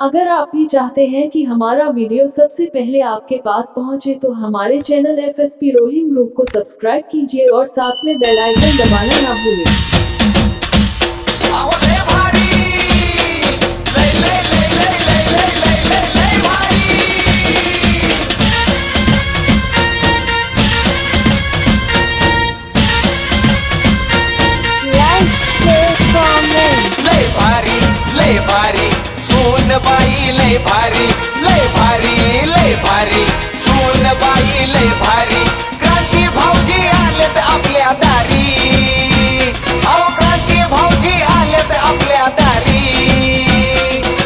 अगर आप भी चाहते हैं कि हमारा वीडियो सबसे पहले आपके पास पहुंचे तो हमारे चैनल एफएसपी रोहिंग ग्रुप को सब्सक्राइब कीजिए और साथ में बेल आइकन दबाना ना भूलें। लय भारी सोन बाई लय भारी लय भारी लय भारी सोन बाई लय भारी क्रांती भाऊजी आलेत आपल्या दारी अहो क्रांती भाऊजी आलेत आपल्या दारी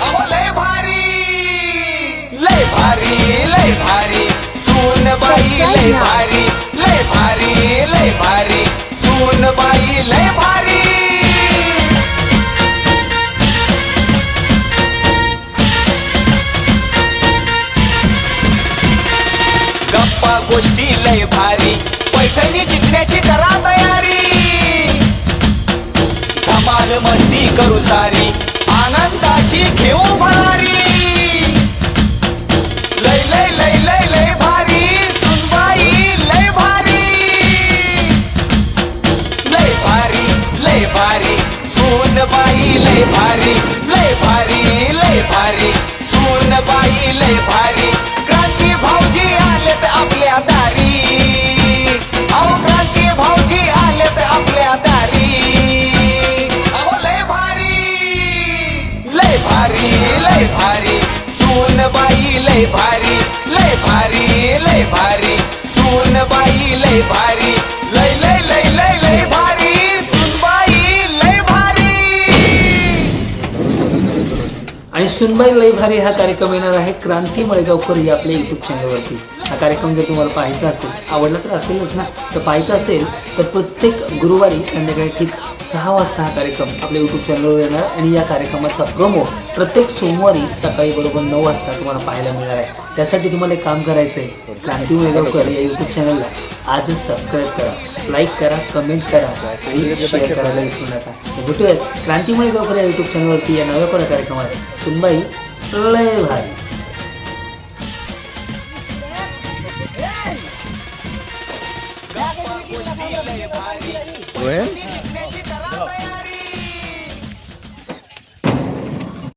अहो लय भारी लय भारी लय भारी सोन बाई लय भारी लय भारी लय भारी सोन बाई लय भारी गप्पा गोष्टी लय भारी पैठणी जिंकण्याची करा तयारी धमाल मस्ती करू सारी आनंदाची घेऊ भरारी लय लय लय लय लय भारी सुनबाई लय भारी लय भारी लय भारी सोनबाई लय भारी लय भारी लय भारी सोनबाई लय भारी क्रांती भाऊजी आलेत आपल्या दारी अहो क्रांती भाऊजी आलेत आपल्या दारी अहो लय भारी लय भारी लय भारी सोनबाई लय भारी लय भारी लय भारी सोनबाई लय भारी लय लय लय लय लय भारी सुनबाई लय भारी आणि सुनबाई लय भारी हा कार्यक्रम येणार आहे क्रांती मळेगावकर या आपल्या युट्यूब चॅनलवरती। हा कार्यक्रम जर तुम्हाला पाहायचा असेल, आवडला तर असेलच ना, तर पाहायचा असेल तर प्रत्येक गुरुवारी संध्याकाळी ठीक 6 वाजता हा कार्यक्रम आपल्या युट्यूब चॅनलवर येणार आणि या कार्यक्रमाचा प्रोमो प्रत्येक सोमवारी सकाळी बरोबर 9 वाजता तुम्हाला पाहायला मिळणार आहे। त्यासाठी तुम्हाला एक काम करायचं आहे, क्रांती मळेगावकर या युट्यूब चॅनलला आजच सबस्क्राईब करा, लाईक करा, कमेंट करा आणि शेअर करायला विसरू नका। भेटूयात क्रांती मळेगावकर या युट्यूब चॅनलवरती या नव्या कार्यक्रमात सुनबाई लय भारी। गोष्टी लय भारी जिंकण्याची करा तयारी